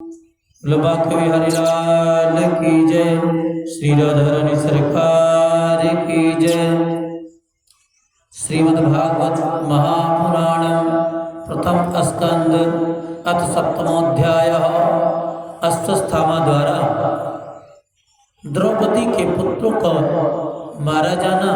बांके बिहारी लाल की जय। श्री राधा रानी सरकार की जय। श्रीमद्भागवत महापुराणम प्रथम स्कंद अथ सप्तमोध्याय। अश्वस्थामा द्वारा द्रौपदी के पुत्रों को मारा जाना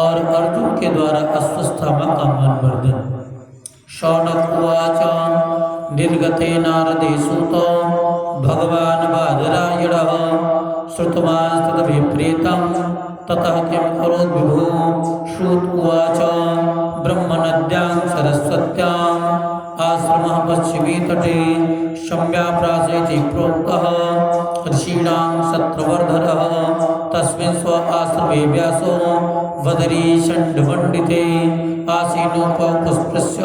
और अर्जुन के द्वारा अश्वस्थामा का मनवर्धन। शौनक उवाच निर्गते नारदे सूतो भगवान् बादरायणः श्रुतवांस्तद्विप्रीतं ततः किं करोत् विभुः। श्रुत उवाच ब्रह्मनद्यां सरस्वत्याम् आश्रमः पश्चिमे तटे शम्याप्रासेति प्रोक्तः ऋषीणां सत्रवर्धनः तस्मिन् स्व आश्रमे व्यासो वदरी षण्डमण्डिते आसीनोपस्पृश्य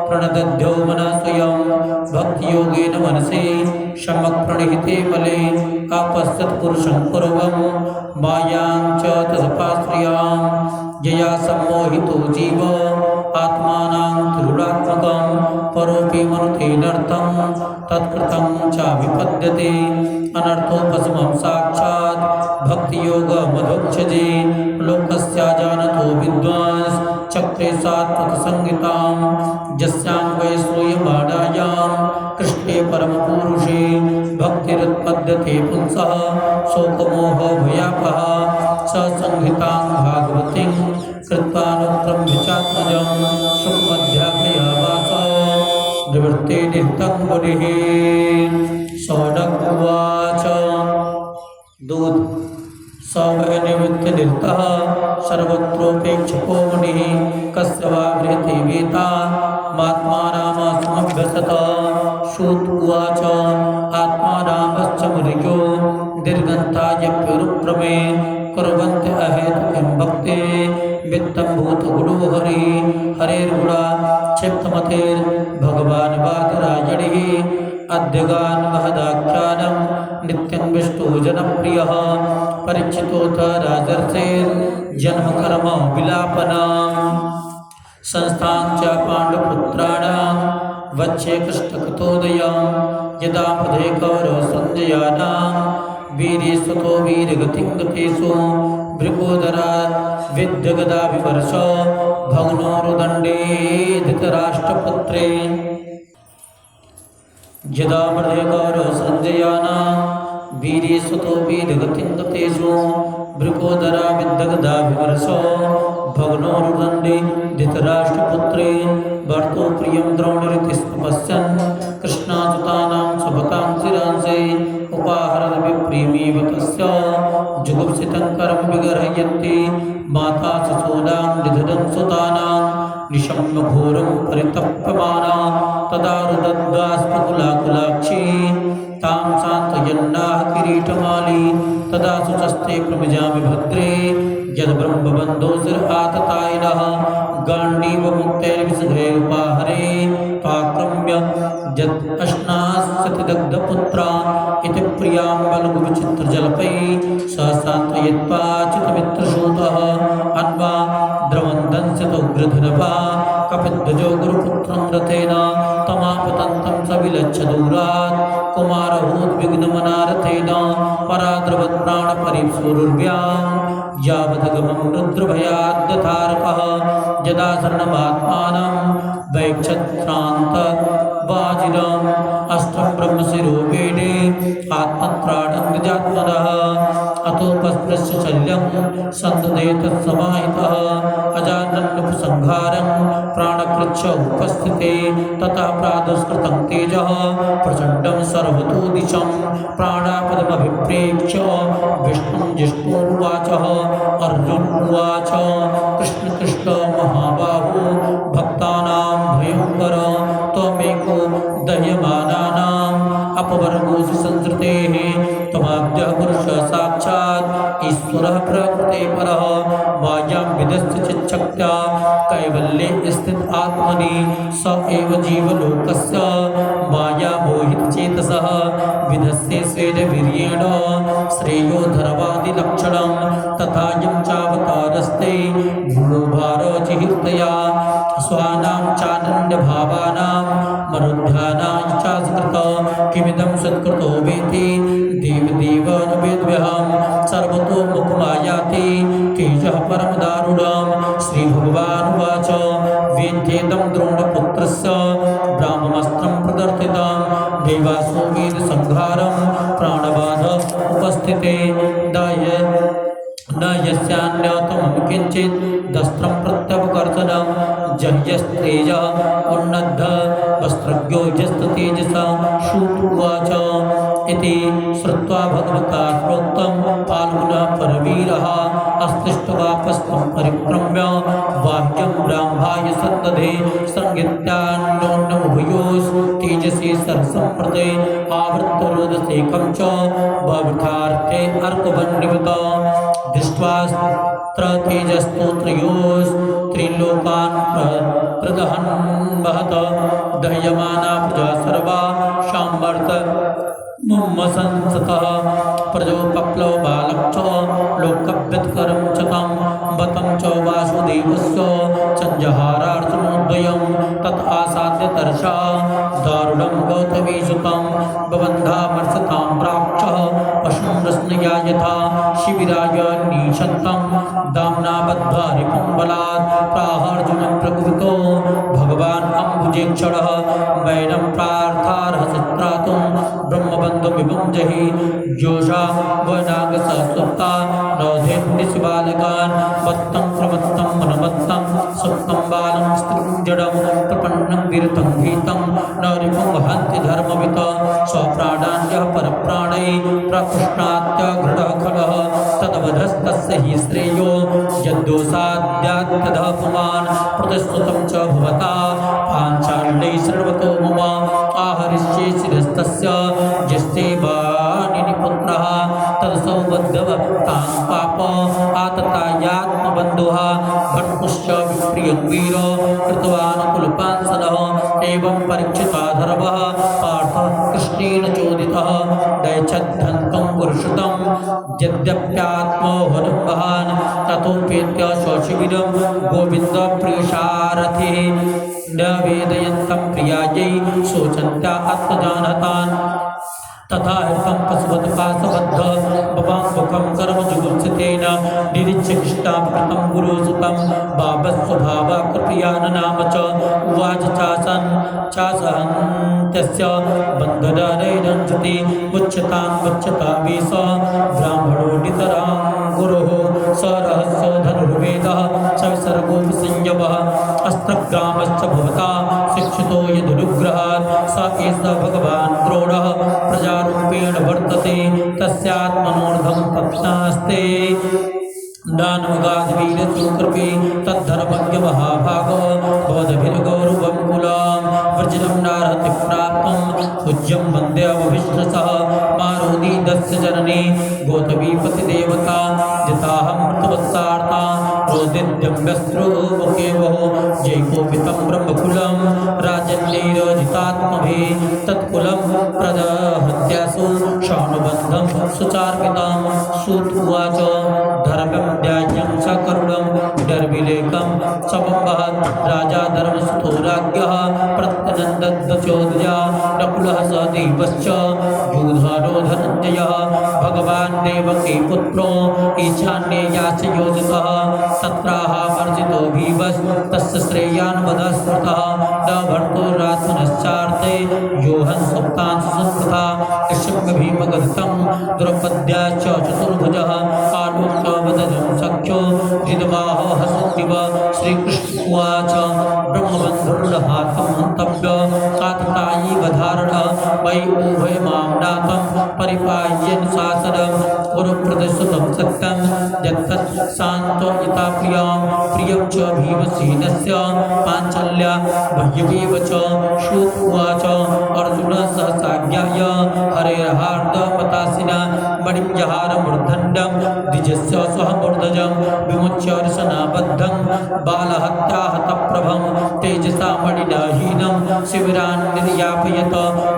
प्रणदध्यो मनः स्वयं भक्तियोगेन मनसि सम्यक् प्रणिहिते मले अपश्यत् पुरुषं पूर्वं मायां च तदपाश्रयां यया सम्मोहितो जीव आत्मानां त्रिगुणात्मकं परोऽपि मनुतेनर्थं तत्कृतं च विपद्यते अनर्थोपशमं साक्षात् भक्तियोगमधोक्षजे लोकस्य जानतो विद्वांस चक्रे सात्वतसंहितां यस्यां वै श्रूयमाणायां कृष्णे परमपुरुषे भक्तिरुत्पद्यते पुंसः शोकमोहभयापः स संहितां भागवतीं कृत्वानुक्रम्य चात्मजं सुखमध्यापयावास निवृत्ते निहितं मुनिः। शौनक उवाच दूत स वै निवृत्तिनिरतः सर्वत्रोपेक्षको मुनिः कस्य वा बृहति वेता मात्मानामसमभ्यसत। श्रुत उवाच आत्मारामश्च मुनियो दीर्घन्तायप्युरुक्रमे कुर्वन्ति अहेतुकीं भक्ते वित्तं भूतगुणो हरेर्गुणा क्षिप्तमतेर्भगवान् बादरायणिः अद्यगान् महदाख्यानं नित्यं विष्णु जनप्रियः परीक्षितोऽथ राजर्षेर्जन्म कर्म विलापनाम् संस्थां च पाण्डुपुत्राणां वच्चे कृष्णकृतोदयं यदा पदे कौरवसञ्जयानां वीरेष्वतो वीरगतिं गतेषु भृगोदरा विद्यगदा विवर्ष भग्नो रुदण्डे धृतराष्ट्रपुत्रे यदा पदे कौरवसञ्जयानां वीरेष्वतो वीरगतिं गतेषु भृगोदरा विद्यगदा विवर्ष भग्नो रुदण्डे धृतराष्ट्रपुत्रे भर्तो प्रियं द्रोणरिति पश्यन् कृष्णाच्युतानां सुभतां चिरांसे उपाहरन् विप्रेमीव तस्य जुगुप्सितं कर्म विगर्हयन्ति माता शिशूनां निधनं सुतानां निशम्य घोरं परितप्यमाना तदा रुदद्दास्पकुलाकुलाक्षी तां सान्त्वयन्नाह किरीटमाली तदा शुचस्ते प्रमिजामि भद्रे यद्ब्रह्मबन्धोऽसिराततायिनः गाण्डीवमुक्तैर्विसृजैरुपाहरे त्वाक्रम्य यदश्नास्यतिदग्धपुत्रा इति प्रियां बलगुविचित्रजल्पैः स सान्त्वयित्वा चितमित्रसूतः अन्वा द्रवन्दंस्यतोग्रधनभा कपिध्वजो गुरुपुत्रं रथेन तमापतन्तं स विलक्ष्य दूरात् कुमारभूद्विघ्नमनारथेन पराद्रवत्प्राणपरिप्सुरुर्व्यां यावदगमं रुद्रभयाद्यथारकः यदा शरणमात्मानं वैक्षत्रान्तवाजिनम् अष्टं ब्रह्मशिरोपेणे आत्मत्राणं निजात्मनः अतोपस्पृश्य शल्यं सन्ददे तत्समाहितः अजानन्नुपसंहारं प्राणकृच्छ उपस्थिते ततः प्रादुष्कृतं तेजः प्रचण्डं सर्वतो दिशं प्राणापदमभिप्रेक्ष्य विष्णुं जिष्णुर्वाचः अर्जुन उवाच कृष्ण कृष्ण महाबाहो भक्तानां भयङ्कर त्वमेको दह्यमानानाम् अपवर्गोऽसि संसृतेः त्वमाद्यः पुरुषः साक्षात् ईश्वरः प्रकृते परः मायां विदस्य चिच्छक्त्या कैवल्ये स्थित आत्मनि स एव जीवलोकस्य माया मोहितचेतसः विधस्ते स्वेदवीर्येण श्रेयो धर्मादिलक्षणं तथा यं चावतारस्ते भूभारजिहिर्तया स्वानां चानन्यभावानां मरुद्ध्यानां च सकृत किमिदं सत्कृतो वेति देवदेव न वेद्म्यहं सर्वतो मुखमायाति तेजः परमदारुणं श्रीभगवानुवाच वेद्येदं द्रोणपुत्रस्य ब्राह्ममस्त्रं प्रदर्शितं देवासो वेदसंहारं प्राणबाध उपस्थिते न यस्यान्यतमं किञ्चित् दस्त्रं प्रत्यवकर्षणं जह्यस्तेजः उन्नद्ध वस्त्रज्ञो यस्ततेजसा श्रुत्वाच इति श्रुत्वा भगवता प्रोक्तं फाल्गुनः परवीरः अस्तिष्ठवापस्तं परिक्रम्य वाक्यं ब्राह्माय सन्दधे संगीत्यान्योन्यमुभयोस् तेजसि सरसम्प्रदे आवृत्तरोदसेकं च बवृथार्थे अर्कवन्निवत दृष्ट्वास्त्र तेजस्तोत्रयोस् त्रिलोकान् प्रदहन् महत दह्यमाना प्रजा सर्वा शाम्बर्त मुम्मसंसतः प्रजोपप्लव बालक्ष लोकव्यत्करं च तं बतं च वासुदेवस्य चञ्जहारार्जुनोद्वयं तत् आसाद्य तर्षा दारुणं गौतमीसुतं बबन्धामर्षतां प्राक्षः पशुं रश्नया यथा शिबिराय निषन्तं दाम्ना बद्ध्वा रिपुं बलात् प्राहार्जुनं प्रकृतो भगवान् अम्बुजेक्षणः वैनं प्रार्थार्हसत्रातुं ब्रह्मबन्धुमिमं जहि जोषा वनागसुप्ता नौधेन्निशिबालकान् मत्तं प्रमत्तं मनमत्तं सुप्तं बालं स्त्रीं जडं प्रपन्नं विरतं भीतं न रिपुं हन्ति धर्मवित स्वप्राणान्यः परप्राणै प्रकृष्णात्यघृणः खलः तदवधस्तस्य हि श्रेयो यद्दोषाद्यात्यधः पुमान् प्रतिस्तुतं च भवता पाञ्चाल्यै सर्वतो मम आहरिष्ये शिरस्तस्य यस्ते वानिपुत्रः तदसौ बद्धवतां पाप आततायात्मबन्धुः भट्टुश्च विप्रियं वीर कृतवान् कुलपांसनः एवं परीक्षिताधर्मः पार्थः कृष्णेन चोदितः दैच्छद्धन्तं पुरुषतं यद्यप्यात्मोहनं महान् ततोपेत्य स्वशिबिरं गोविन्दप्रियसारथिः न वेदयन्तं प्रियायै शोचन्त्या आत्मजानतान् तथा हृतं पशुवत्पाशबद्ध बवाङ्मुखं कर्मजुगुप्सितेन निरीक्षिष्टां कृतं गुरुसुतं भावस्वभावकृपयाननाम च उवाच चासहन्त्यस्य बन्धनैरञ्जति मुच्यतां मुच्यता वेश ब्राह्मणो नितरां गुरुः स रहस्य धनुर्वेदः स विसर्गोपसंयमः अस्त्रग्रामश्च भवता शिक्षितो यदनुग्रहात् स एष भगवान् द्रोणः प्रजारूपेण वर्तते तस्यात्मनोर्धं तत्नास्ते दानवगाधवीरसूकृपे तद्धर्मज्ञ महाभागो बोधभिर्गौरवं कुलं वर्जनं नार्हति प्राप्तं पूज्यं वन्द्यवभिष्णसः मारोदीदस्य जननी गौतमीपतिदेवता जिताहं मृतवत्सार्ता रोदिद्यम्यस्त्रोमुखेवो जैकोपितं ब्रह्मकुलं राजन्यैरजितात्मभिः तत्कुलं प्रदहत्यासु शानुबन्धं सुचार्पितं सूत उवाच धर्मं त्याज्यं च करुणं डर्विलेकं समवहत् राजा धर्मसुतो राज्ञः प्रत्यनन्दद्वचोदया नकुलः स देवश्च युधानो धनञ्जयः भगवान् देवकी पुत्रो ईशान्ययाच योजितः तत्राह वर्जितो भीवस् तस्य श्रेयान्वधः स्मृतः न भर्तुरात्मनश्चार्थे योहन् सुप्तांशु संस्कृता कृष्णभीमगदितं द्रौपद्याश्च चतुर्भुजः आलोक्य वदनं सख्यो जिदमाह हसन्दिव श्रीकृष्ण उवाच ब्रह्मबन्धुर्हातं हन्तव्य काततायी वधारणः मयि उभयमां नाथं परिपाय्यन् शासनं गुरुप्रदर्शितं सत्यं यत्तत् शान्तयिता प्रियं च भीमसेनस्य पाञ्चल्या मह्यमेव च श्रुत उवाच अर्जुनः सहसाज्ञाय हरेर्हार्दपतासिना मणिञ्जहार मूर्धण्डं द्विजस्य सह मूर्धजं विमुच्य रसनाबद्धं बालहत्याहतप्रभं तेजसा मणिनाहीनं शिबिरान् निर्यापयत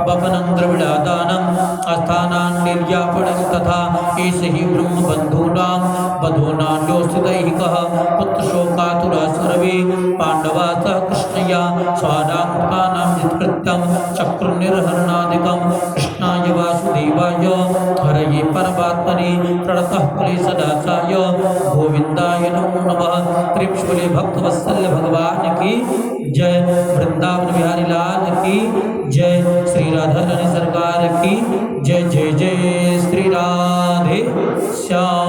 वपनं द्रविडादानम् अस्थानान् निर्यापणं तथा एष हि ब्रह्मबन्धूनां वधूनान्योऽस्तिदैहिकः पुत्रशोकातुरः सर्वे पाण्डवा सह कृष्णया स्वानामुक्तानां निष्कृत्यं चक्रुर्निर्हरणादिकं कृष्णाय वासुदेवाय हरये परमात्मने प्रणतः क्लेशनाशाय गोविन्दाय नमो नमः। त्रिशूले भक्तवत्सल भगवान की जय। वृंदावन बिहारी लाल की जय। श्री राधा रानी सरकार की जय। जय जय श्री राधे श्याम।